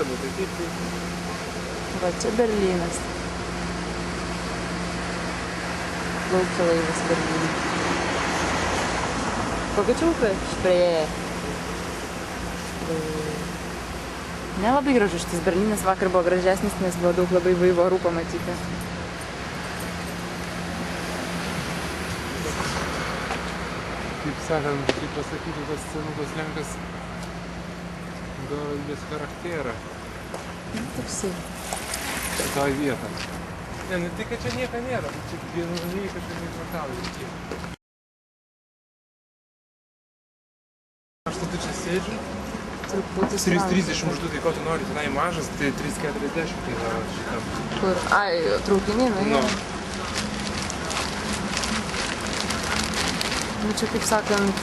nu tai taip. Va, čia Berlynas. Plaukia laivas Berlyne. Kokia čia upė? Šprėje. Nelabai gražus šitas Berlynas, vakar buvo gražesnis, nes buvo daug labai vaivorų pamatyti. Kaip sakant, kaip pasakyti, tas senukas Lenkas gal vis charakterą. Toksai. Šitoj vietą. Ne, nu tai, kad čia nieko nėra, čia vienuoliai kažkokiai kvartalai. Aš tada čia sėdžiu. 3.30 maždaug, tai ko tu nori, tenai mažas, tai 3.40 tai yra šitam. Kur? Ai, traukinį, Nu. Nu, čia, kaip sakant,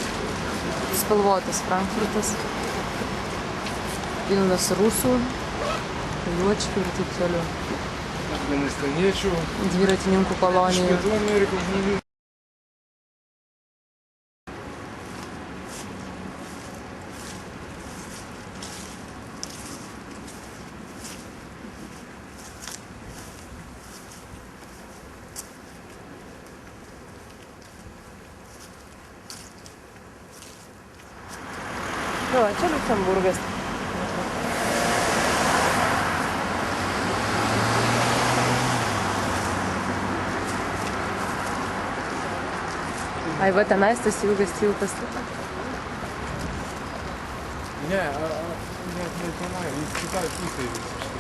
spalvotas Frankfurtas. Pilnas rusų, juočkių ir taip toliau. Afganistaniečių. Dviratininkų kolonija. Iš Pietų Amerikos žmonių. Jo, čia Liuksemburgas. Ai, va, tenais tas ilgas tiltas. Ne, ne tenai, jis kitai pusėje visiškai.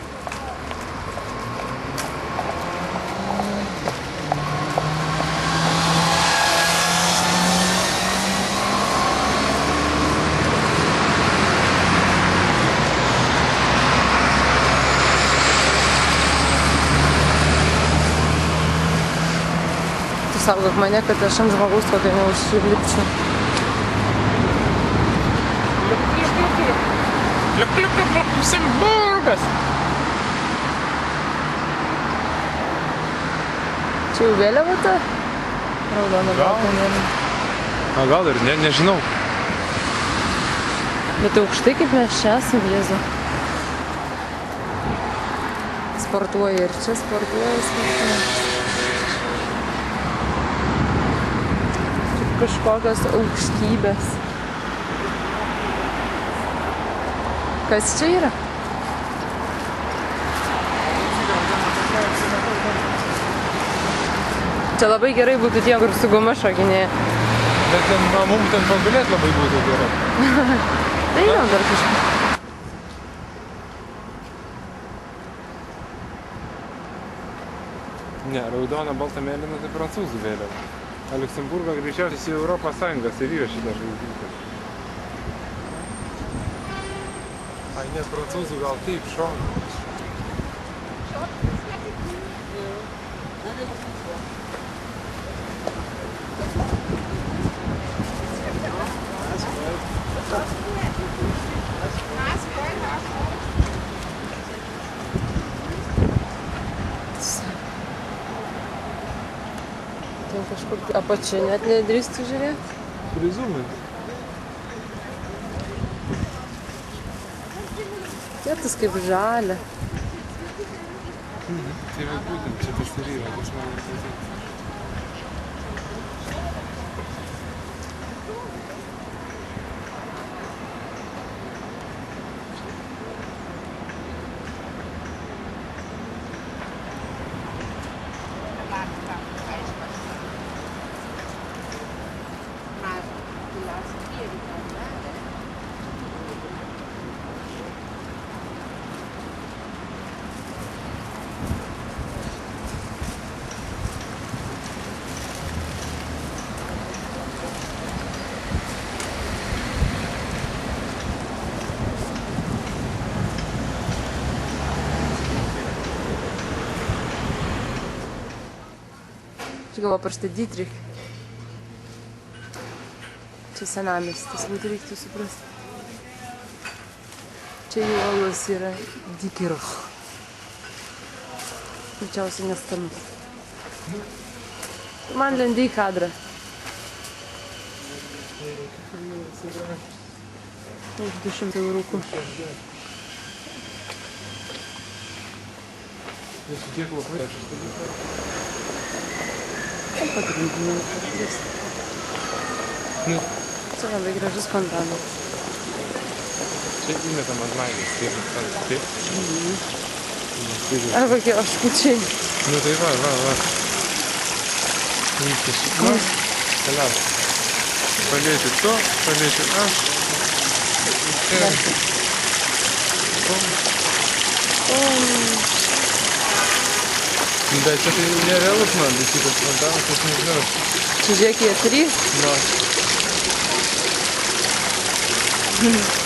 Saugok mane, kad aš ant žmogaus kokio neužlipčiau. Liuksemburgas! Čia jau vėliava ta? Raudona balkonėlė. A gal ir ne, nežinau. Bet aukštai kaip mes čia esam, Jėzu. Sportuoja ir čia sportuoja. Kažkokios aukštybės. Kas čia yra? Čia labai gerai būtų tie, kur su guma šokinėja. Bet mums ten pagulėt labai būtų gerai. Tai jau dar kažkas. Ne, raudona, balta, mėlyna, tai prancūzų vėliava. A Liuksemburgo greičiausiai į Europos Sąjungos ir yra šitą žaidimą. Ai, net prancūzų gal taip šona. Ten kažkur apačia net nedrįstų žiūrėti. Prizumai. Kietas kaip žalia. Tai va būtent čia tas ir yra, kas man pasakyti. Čia galvo parašyta Dietrich. Čia senamiestis, būtų reiktų suprasti. Čia jų alas yra Dikirch. Greičiausiai neskanus. Man lendi į kadrą. Už 200 eurų. Čia tiek labai aš dalyką. Tai pagrindinė šaklis. Nu, Čia labai gražus fontanas. čia įmetamas laimės, taip, taip. Ar kokie oškučiai. Nu tai va. Viskas, nu, keliauk. Palėsiu to, palėsiu aš. Ir... Bet čia tai nerealus man, bet šitas fontanas, aš nežinau. Čia žiūrėk, jie trys. Nu.